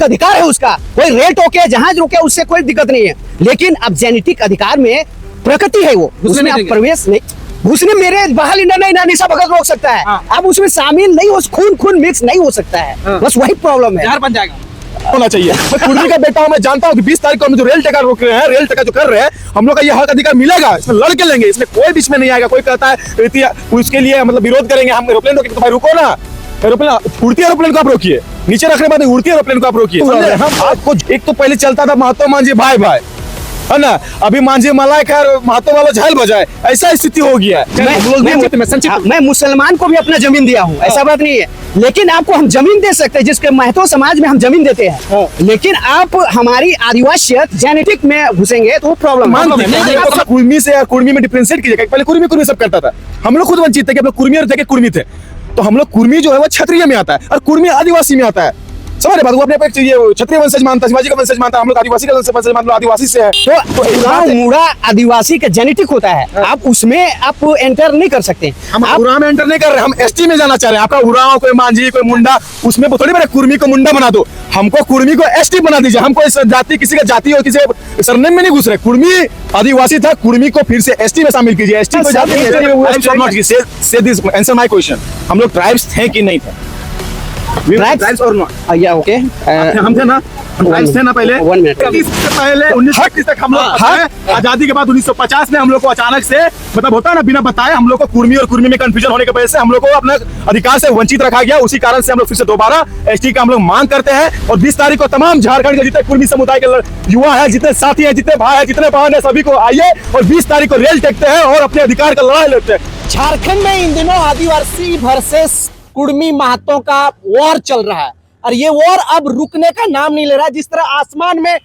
अधिकार है उसका, कोई रेल टोके जहाज रोके उससे कोई दिक्कत नहीं है, लेकिन अब जेनेटिक अधिकार में प्रकृति है वो, उसमें आप प्रवेश नहीं, उसने मेरे बहाल इंडिया नहीं निशा भगत रोक सकता है, अब उसमें शामिल नहीं हो, खून मिक्स नहीं हो सकता है, बस वही प्रॉब्लम है, बन जाएगा होना चाहिए। कुर्मी का बेटा हूं, मैं जानता हूं कि 20 तारीख को हम जो रेल टिकट रोक रहे हैं, रेल टिकट जो कर रहे हैं, हम लोग का ये हक अधिकार मिलेगा, इसमें लड़ के लेंगे, इसमें कोई बीच में नहीं आएगा। कोई कहता है उसके लिए मतलब विरोध करेंगे, हम एरोप्लेन रोकेंगे, तो भाई रुको ना, एरोप्लेन उड़ती एरोप्लेन को आप रोकिए, नीचे रखने बाद उड़ती एरोप्लेन को आप रोकिए। हम आपको एक तो पहले चलता था महात्मा मांझी भाई भाई, है ना, अभी मांझी मलाई खैर महात्मा वाला झाल बजाए, ऐसा स्थिति हो गया है। मैं मुसलमान को भी अपना जमीन दिया हूँ, ऐसा बात नहीं है, लेकिन आपको हम जमीन दे सकते हैं, जिसके महतो समाज में हम जमीन देते हैं, लेकिन आप हमारी आदिवासियत जेनेटिक में घुसेंगे तो प्रॉब्लम है। कुर्मी से कुर्मी में डिफरेंशिएट कीजिएगा, पहले कुर्मी सब करता था, हम लोग खुद वंचित थे कि हम लोग कुर्मी थे कि कुर्मी थे, तो हम लोग कुर्मी जो है वो क्षत्रिय में आता है और कुर्मी आदिवासी में आता है। समझ रहे बात, वो अपने क्षत्रिय वंशज मानता है, शिवाजी का वंशज मानता है, हम लोग आदिवासी का वंशज मानते हैं, आदिवासी से है, तो मुड़ा आदिवासी का जेनेटिक होता है, आप उसमें आप एंटर नहीं कर सकते। हम उराव में एंटर नहीं कर रहे, हम एसटी में जाना चाह रहे हैं। आपका उराव, कोई मांझी, कोई मुंडा, उसमें थोड़ी बड़े कुर्मी को मुंडा बना दो, हमको कुर्मी को एसटी बना दीजिए। हमको इस जाति, किसी का जाति और किसी सरनेम में नहीं घुस रहे। कुर्मी आदिवासी था, कुर्मी को फिर से एसटी में शामिल कीजिए। एसटी को जाति आंसर माय क्वेश्चन, हम लोग ट्राइब्स थे कि नहीं थे? ट्राइब्स और नॉट, या ओके, हम थे ना, ट्राइब्स थे ना पहले, 1 मिनट पहले 1931 तक हम लोग, आजादी के बाद 1950 में हम लोग को अचानक से मतलब होता है ना, बिना बताए हम लोग को कुर्मी और कुर्मी में कंफ्यूजन होने की वजह से हम लोग को अपने अधिकार से वंचित रखा गया। उसी कारण से हम लोग फिर से दोबारा एसटी का हम लोग मांग करते हैं। और 20 तारीख को तमाम झारखंड के जितने कुर्मी समुदाय के युवा है, जितने साथी हैं, जितने भाई हैं, जितने बहन है, सभी को आइए और 20 तारीख को रेल टेकते हैं और अपने अधिकार का लड़ाई लड़ते हैं। झारखंड में इन दिनों आदिवासी वर्सेस कुर्मी महतों का वॉर चल रहा है और ये वॉर अब रुकने का नाम नहीं ले रहा है। जिस तरह आसमान में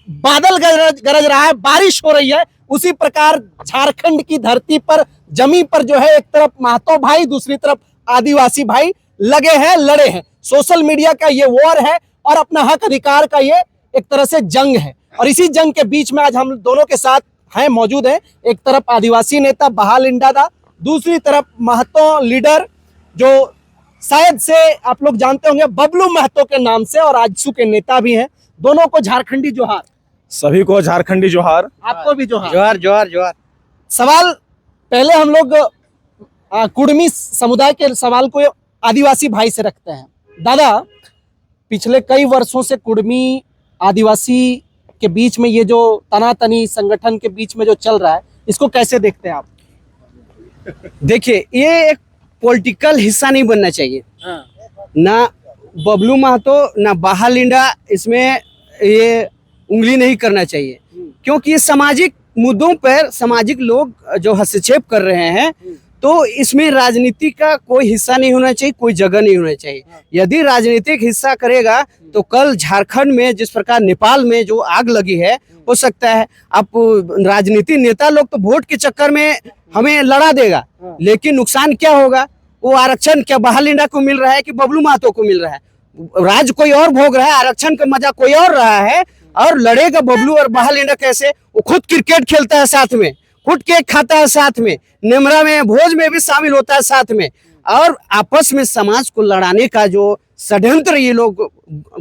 बादल गरज रहा है, बारिश हो रही है, उसी प्रकार झारखंड की धरती पर, जमीन पर जो है, एक तरफ महतो भाई, दूसरी तरफ आदिवासी भाई लगे हैं, लड़े हैं। सोशल मीडिया का ये वॉर है और अपना हक अधिकार का ये एक तरह से जंग है। और इसी जंग के बीच में आज हम दोनों के साथ हैं, मौजूद हैं। एक तरफ आदिवासी नेता बहाल इंडादा, दूसरी तरफ महतो लीडर जो शायद से आप लोग जानते होंगे बबलू महतो के नाम से, और आजसू के नेता भी हैं। दोनों को झारखंडी जोहार। सभी को झारखंडी जोहार। आपको भी जोहार। जोहार जोहार जोहार। सवाल पहले हम लोग कुर्मी समुदाय के सवाल को आदिवासी भाई से रखते हैं। दादा, पिछले कई वर्षों से कुर्मी आदिवासी के बीच में ये जो तनातनी संगठन के बीच में जो चल रहा है, इसको कैसे देखते हैं आप? देखिए, ये एक पॉलिटिकल हिस्सा नहीं बनना चाहिए। ना बबलू महतो ना बहाल इंडा इसमें ये उंगली नहीं करना चाहिए, क्योंकि ये सामाजिक मुद्दों पर सामाजिक लोग जो हस्तक्षेप कर रहे हैं, तो इसमें राजनीति का कोई हिस्सा नहीं होना चाहिए, कोई जगह नहीं होना चाहिए। यदि राजनीतिक हिस्सा करेगा तो कल झारखंड में जिस प्रकार नेपाल में जो आग लगी है, हो सकता है आप राजनीतिक नेता लोग तो वोट के चक्कर में हमें लड़ा देगा, लेकिन नुकसान क्या होगा? वो आरक्षण क्या बहाल इंडा को मिल रहा है कि बबलू महतो को मिल रहा है? राज कोई और भोग रहा है, आरक्षण का मजा कोई और रहा है, और लड़ेगा बबलू और बहाल इंडा कैसे? वो खुद क्रिकेट खेलता है साथ में, खुद केक खाता है साथ में, निमरा में भोज में भी शामिल होता है साथ में, और आपस में समाज को लड़ाने का जो षड्यंत्र ये लोग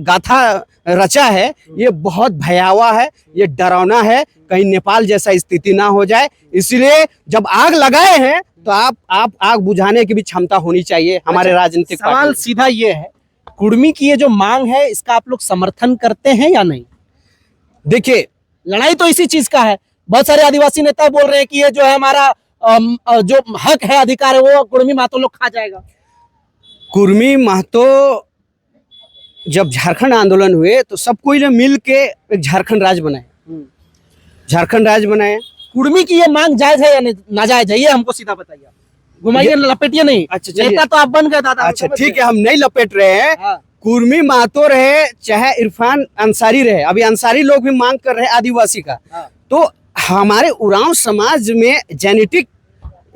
गाथा रचा है, ये बहुत भयावह है, ये डरावना है, कहीं नेपाल जैसा स्थिति ना हो जाए। इसलिए जब आग लगाए हैं तो आप आग बुझाने की भी क्षमता होनी चाहिए हमारे राजनीतिक। सवाल सीधा ये है, कुर्मी की ये जो मांग है, इसका आप लोग समर्थन करते हैं या नहीं? देखिए, लड़ाई तो इसी चीज का है। बहुत सारे आदिवासी नेता बोल रहे हैं कि ये जो है हमारा जो हक है, अधिकार है, वो कुर्मी महतो लोग खा जाएगा। कुर्मी महतो जब झारखंड आंदोलन हुए तो सब कोई ने मिल के एक झारखंड राज्य बनाए, झारखंड राज्य बनाए। कुर्मी की ये मांग जायज है या नाजायज है, ये हमको सीधा बताइए। घुमाइए, लपेटिए नहीं। अच्छा, नेता तो आप बन गए दादा। अच्छा ठीक है, हम नहीं लपेट रहे हैं। कुर्मी महतो रहे चाहे इरफान अंसारी रहे, अभी अंसारी लोग भी मांग कर रहे हैं आदिवासी का, तो हमारे उरांव समाज में जेनेटिक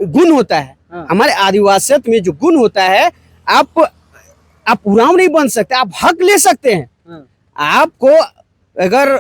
गुण होता है, हमारे आदिवासियत में जो गुण होता है, आप उरांव नहीं बन सकते, आप हक ले सकते हैं। आपको अगर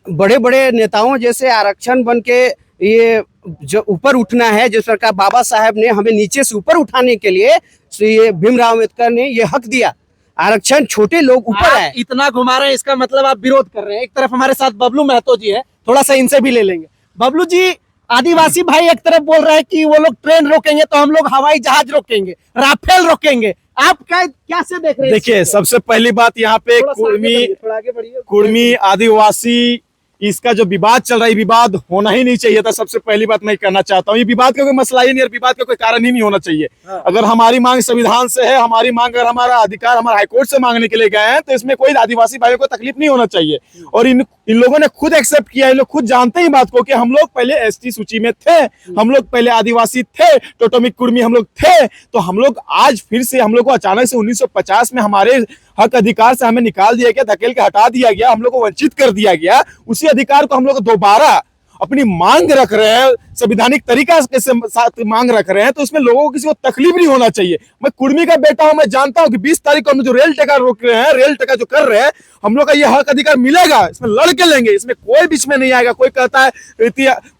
बड़े बड़े नेताओं जैसे आरक्षण बन के ये जो ऊपर उठना है, जिस प्रकार बाबा साहब ने हमें नीचे से ऊपर उठाने के लिए ये भीमराव अम्बेडकर ने ये हक दिया, आरक्षण छोटे लोग ऊपर आप है। इतना घुमा रहे हैं, इसका मतलब आप विरोध कर रहे हैं। एक तरफ हमारे साथ बबलू महतो जी है, थोड़ा सा इनसे भी ले लेंगे। बबलू जी, आदिवासी भाई एक तरफ बोल रहे हैं कि वो लोग ट्रेन रोकेंगे तो हम लोग हवाई जहाज रोकेंगे, राफेल रोकेंगे। आप क्या से देख रहे हैं? देखिए, सबसे पहली बात यहाँ पे थोड़ा आगे बढ़िए। कुर्मी आदिवासी इसका जो विवाद चल रहा है, विवाद होना ही नहीं चाहिए था। सबसे पहली बात मैं कहना चाहता हूँ, ये विवाद का कोई मसला ही नहीं और विवाद का कोई कारण ही नहीं होना चाहिए। अगर हमारी मांग संविधान से है, हमारी मांग अगर हमारा अधिकार हमारा हाईकोर्ट से मांगने के लिए गए हैं, तो इसमें कोई आदिवासी भाइयों को तकलीफ नहीं होना चाहिए। और इन लोगों ने खुद एक्सेप्ट किया, इन लोग खुद जानते हैं बात को कि हम लोग पहले एसटी सूची में थे, हम लोग पहले आदिवासी थे, टोटोमिक कुर्मी हम लोग थे। तो हम लोग आज फिर से हम लोग को अचानक से 1950 में हमारे हक अधिकार से हमें निकाल दिया गया, धकेल के हटा दिया गया, हम लोग को वंचित कर दिया गया। उसी अधिकार को हम लोग दोबारा अपनी मांग रख रहे हैं, संवैधानिक तरीका के साथ मांग रख रहे हैं, तो उसमें लोगों को किसी को तकलीफ नहीं होना चाहिए। मैं कुर्मी का बेटा हूं, मैं जानता हूं कि 20 तारीख को हम जो रेल टिकट रोक रहे हैं, रेल टिकट जो कर रहे हैं, हम लोग का ये हक अधिकार मिलेगा, इसमें लड़ के लेंगे, इसमें कोई बीच में नहीं आएगा। कोई कहता है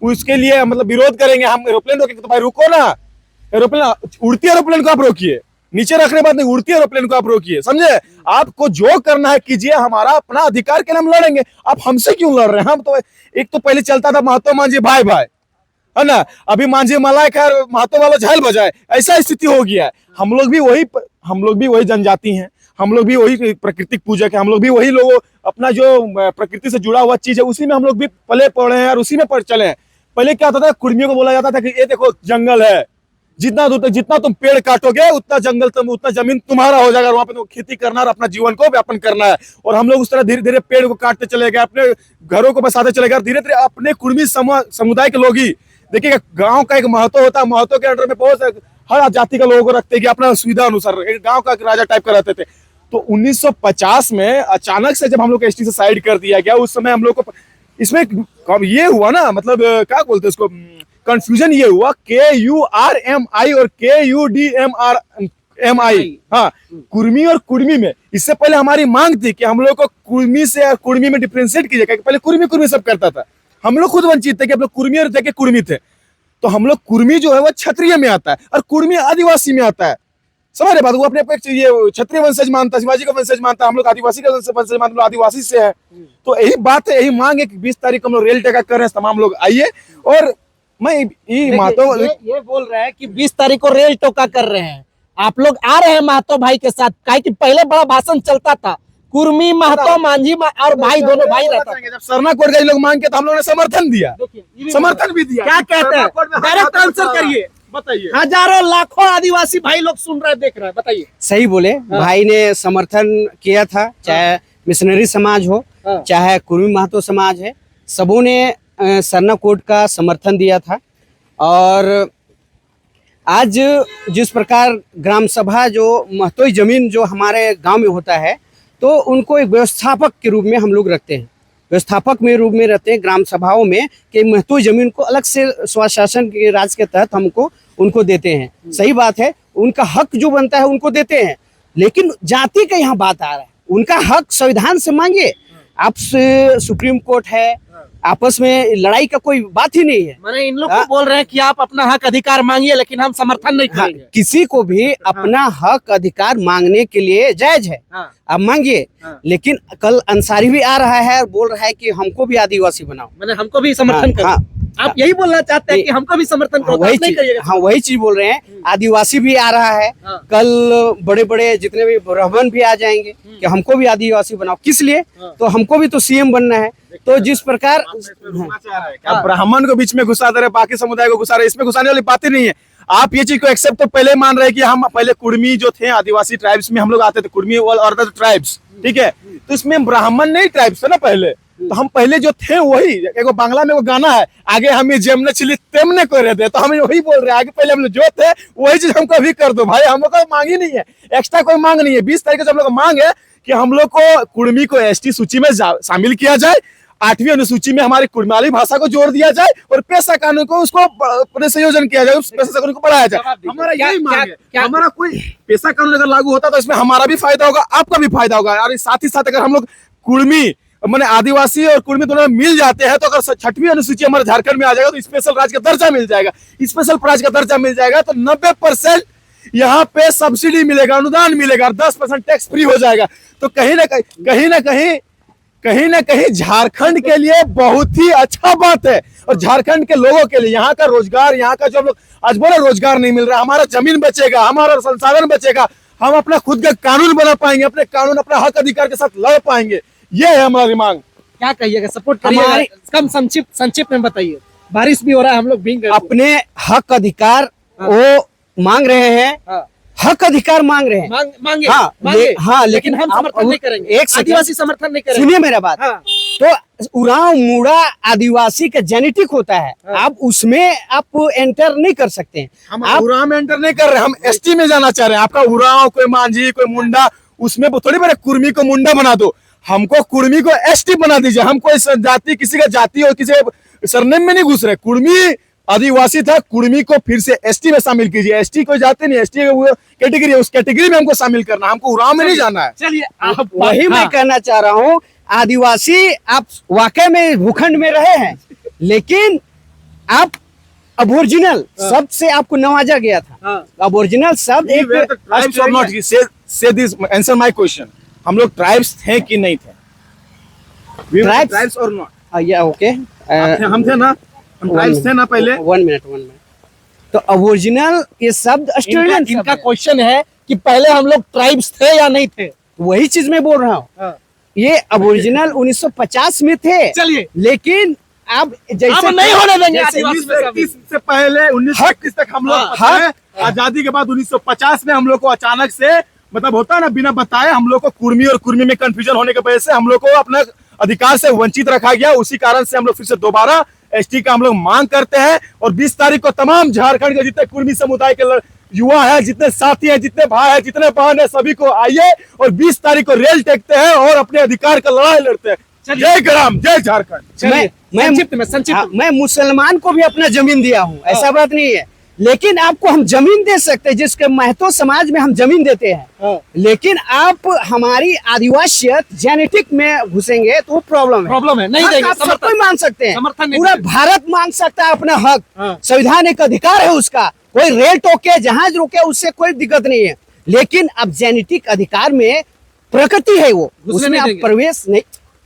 उसके लिए मतलब विरोध करेंगे, हम एरोप्लेन रोकेंगे, तो भाई रुको ना, एरोप्लेन उड़ती एरोप्लेन को आप रोकिए, नीचे रखने बाद नहीं, उड़ती एरोप्लेन को आप रोकिए, समझे? आपको जो करना है कीजिए, हमारा अपना अधिकार के लिए हम लड़ेंगे। आप हमसे क्यों लड़ रहे हैं? हम तो एक तो पहले चलता था महातो मांझी भाई भाई, है ना, अभी मांझी मलाई खैर महातो वाला झाल बजाए, ऐसा स्थिति हो गया है। हम लोग भी वही जनजाति हैं, हम लोग भी वही प्राकृतिक पूजक है, हम लोग भी वही लोग, अपना जो प्रकृति से जुड़ा हुआ चीज है उसी में हम लोग भी पले पड़े हैं और उसी में चले हैं। पहले क्या होता था, कुर्मियों को बोला जाता था कि ये देखो जंगल है, जितना तुम पेड़ काटोगे उतना जंगल उतना जमीन तुम्हारा हो जाएगा, वहां पे तो खेती करना और अपना जीवन को व्यापन करना है। और हम लोग उस तरह धीरे धीरे पेड़ को काटते चले गए, अपने घरों को बसाते चले गए, धीरे धीरे अपने कुर्मी समुदाय के लोग ही देखिएगा, गांव का एक महतो होता है, महतो के अंडर में बहुत हर जाति का लोगों को रखते कि अपना सुविधा अनुसार एक गाँव का राजा टाइप का रहते थे। तो 1950 में अचानक से जब हम लोग को एसटी से साइड कर दिया गया, उस समय हम लोग को इसमें ये हुआ ना, मतलब क्या बोलते हैं इसको, कंफ्यूजन ये हुआ, KURMI और KUDMI, हाँ, कुर्मी और कुर्मी में। इससे पहले हमारी मांग थी कि हम लोग को कुर्मी से और कुर्मी में डिफरेंशिएट कीजिए, पहले कुर्मी सब करता था, हम लोग खुद वंचित थे कि हम लोग कुर्मी और थे कि कुर्मी थे। तो हम लोग कुर्मी जो है वो क्षत्रिय में आता है और कुर्मी आदिवासी में आता है, समझ रहे बात? वो अपने ये क्षत्रिय वंशज मानता है, शिवाजी का वंशज मानता है, हम लोग आदिवासी का वंशज मानते, आदिवासी से है। तो यही बात है, यही मांग है कि 20 तारीख को हम लोग रेल टिकट कर रहे हैं, तमाम लोग आइए। और मैं ये बोल रहे हैं कि 20 तारीख को रेल टोका कर रहे हैं, आप लोग आ रहे हैं महतो भाई के साथ, काहे कि पहले बड़ा भाषण चलता था, कुर्मी महतो मांझी और भाई दोनों भाई रहता था। जब सरना कोट गए लोग मांग के, तो हम लोगों ने समर्थन दिया, समर्थन भी दिया। क्या कहते हैं, डायरेक्ट आंसर करिए, बताइए। हजारों लाखों आदिवासी भाई लोग सुन रहे हैं, देख रहे हैं, बताइए। सही बोले, भाई ने समर्थन किया था, चाहे मिशनरी समाज हो, चाहे कुर्मी महतो समाज है, सबों ने सरना कोड का समर्थन दिया था। और आज जिस प्रकार ग्राम सभा जो महतोई जमीन जो हमारे गांव में होता है, तो उनको एक व्यवस्थापक के रूप में हम लोग रखते हैं, व्यवस्थापक में रूप में रहते हैं ग्राम सभाओं में, कि महतोई जमीन को अलग से स्वशासन के राज के तहत हमको उनको देते हैं। सही बात है, उनका हक जो बनता है उनको देते हैं, लेकिन जाति का यहाँ बात आ रहा है, उनका हक संविधान से मांगे। आप सुप्रीम कोर्ट है, आपस में लड़ाई का कोई बात ही नहीं है। मैंने इन लोग को बोल रहे हैं कि आप अपना हक अधिकार मांगिए, लेकिन हम समर्थन नहीं करेंगे। किसी को भी अपना हक अधिकार मांगने के लिए जायज है, आप मांगिए। लेकिन कल अंसारी भी आ रहा है और बोल रहा है कि हमको भी आदिवासी बनाओ, मैंने हमको भी समर्थन करो। आप यही बोलना चाहते हैं कि हमको भी समर्थन करो? वही चीज बोल रहे हैं, आदिवासी भी आ रहा है, कल बड़े बड़े जितने भी ब्राह्मण भी आ जाएंगे कि हमको भी आदिवासी बनाओ। किस लिए? तो हमको भी तो CM बनना है। तो जिस प्रकार ब्राह्मण को बीच में घुसा दे रहे, बाकी समुदाय को घुसा रहे, इसमें घुसाने वाली बात ही नहीं है। आप ये चीज को एक्सेप्ट तो पहले मान रहे कि हम पहले कुर्मी जो थे आदिवासी ट्राइब्स में हम लोग आते थे, कुर्मी और अदर ट्राइब्स, ठीक है? तो इसमें ब्राह्मण नहीं ट्राइब्स थे ना पहले, तो हम पहले जो थे वही, एक बांग्ला में वो गाना है, आगे हमें जेमने चिली तेमने को रहते, तो हम वही बोल रहे हैं, आगे पहले हम लोग जो थे वही चीज हमको अभी कर दो भाई, हम लोग को मांग ही नहीं है, एक्स्ट्रा कोई मांग नहीं है। 20 तारीख से हम लोग मांग है कि हम लोग को कुर्मी को ST सूची में शामिल किया जाए, 8वीं अनुसूची में हमारी कुर्माली भाषा को जोड़ दिया जाए और पेशा कानून को उसको अपने संयोजन किया जाए, उस पेशा कानून को बढ़ाया जाए। हमारा यही मांग है। हमारा कोई पेशा कानून अगर लागू होता तो इसमें हमारा भी फायदा होगा, आपका भी फायदा होगा। और साथ ही साथ अगर हम लोग कुर्मी मैंने आदिवासी और कुर्मी दोनों मिल जाते हैं, तो अगर 6वीं अनुसूची हमारे झारखंड में आ जाएगा तो स्पेशल राज्य का दर्जा मिल जाएगा, स्पेशल राज्य का दर्जा मिल जाएगा, तो 90% यहाँ पे सब्सिडी मिलेगा, अनुदान मिलेगा, 10% टैक्स फ्री हो जाएगा। तो कहीं ना कहीं झारखंड के लिए बहुत ही अच्छा बात है, और झारखंड के लोगों के लिए यहाँ का रोजगार, यहाँ का जो लोग आज बोले रोजगार नहीं मिल रहा, हमारा जमीन बचेगा, हमारा संसाधन बचेगा, हम अपना खुद का कानून बना पाएंगे, अपने कानून अपना हक अधिकार के साथ लड़ पाएंगे। ये है हमारी मांग। क्या कहिएगा, सपोर्ट करिएगा? कम संक्षिप्त में बताइए। बारिश भी हो रहा है, हम लोग भीग गए। अपने हक अधिकार वो मांग रहे हैं, हाँ। हक अधिकार मांग रहे हैं, मांगे हाँ, मांगे, लेकिन हम समर्थन नहीं करेंगे, एक सेकंड, आदिवासी समर्थन नहीं करेंगे। सुनिए मेरा बात। हाँ। तो उरांव मुड़ा आदिवासी का जेनेटिक होता है, आप उसमें आप एंटर नहीं कर सकते हैं। हम उरांव में एंटर नहीं कर रहे, हम एसटी में जाना चाह रहे हैं। आपका उरांव, कोई मांझी, कोई मुंडा, उसमें थोड़ी बड़े कुर्मी को मुंडा बना दो, हमको कुर्मी को एसटी बना दीजिए। हम कोई जाति, किसी का जाति और किसी सरनेम में नहीं घुस रहे। कुर्मी आदिवासी था, कुर्मी को फिर से एसटी में शामिल कीजिए। एसटी कोई जाति नहीं, एसटी कैटेगरी है, उस कैटेगरी में हमको शामिल करना, हमको उरांव में नहीं जाना है। चलिए आप वही मैं कहना चाह रहा हूँ, आदिवासी आप वाकई में भूखंड में रहे हैं, लेकिन आप अबोरिजिनल शब्द से आपको नवाजा गया था। अबोरिजिनल शब्द आंसर माय क्वेश्चन, हम लोग ट्राइब्स थे कि नहीं थे? ट्राइब्स और नॉट? या ओके, हम थे ना, हम ट्राइब्स थे ना पहले। 1 मिनट। तो अबोरिजिनल ये शब्द ऑस्ट्रेलियन इनका क्वेश्चन है कि पहले हम लोग ट्राइब्स थे या नहीं थे? वही चीज मैं बोल रहा हूँ। ये अबोरिजिनल 1950 में थे, चलिए, लेकिन अब जैसे नहीं होने देंगे। 1931 से पहले 1931 तक हम लोग हैं। आजादी के बाद 1950 में हम लोग को अचानक से, मतलब होता है ना, बिना बताए हम लोग को कुर्मी और कुर्मी में कंफ्यूजन होने की वजह से हम लोग को अपना अधिकार से वंचित रखा गया। उसी कारण से हम लोग फिर से दोबारा एसटी का हम लोग मांग करते हैं। और 20 तारीख को तमाम झारखंड के जितने कुर्मी समुदाय के युवा है, जितने साथी हैं, जितने भाई हैं, जितने बहन है, सभी को आइए और 20 तारीख को रेल टेकते हैं और अपने अधिकार का लड़ाई लड़ते हैं। जय ग्राम, जय झारखंड। मैं मुसलमान को भी अपना जमीन दिया हूँ, ऐसा बात नहीं है, लेकिन आपको हम जमीन दे सकते हैं, जिसके महतो समाज में हम जमीन देते हैं। लेकिन आप हमारी आदिवासियत जेनेटिक में घुसेंगे तो प्रॉब्लम है। नहीं देंगे, आप सब कोई मांग सकते हैं, समर्थन नहीं पूरा भारत मांग सकता है अपना हक। संविधान एक अधिकार है उसका, कोई रेल टोके, जहाज रोके, उससे कोई दिक्कत नहीं है। लेकिन अब जेनेटिक अधिकार में प्रकृति है, वो उसमें आप प्रवेश नहीं,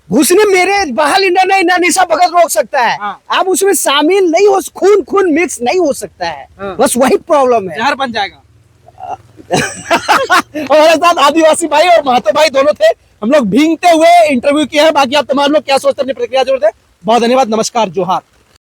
घुसने मेरे बहाल इंडा नहीं ना निशा भगत रोक सकता है। आप उसमें शामिल नहीं हो, खून मिक्स नहीं हो सकता है, बस वही प्रॉब्लम है। जहर बन जाएगा। हमारे साथ आदिवासी भाई और महतो भाई दोनों थे, हम लोग भींगते हुए इंटरव्यू किया है। बाकी आप तमाम लोग क्या सोचते हैं, अपनी प्रतिक्रिया जरूर दें। बहुत धन्यवाद, नमस्कार, जोहार।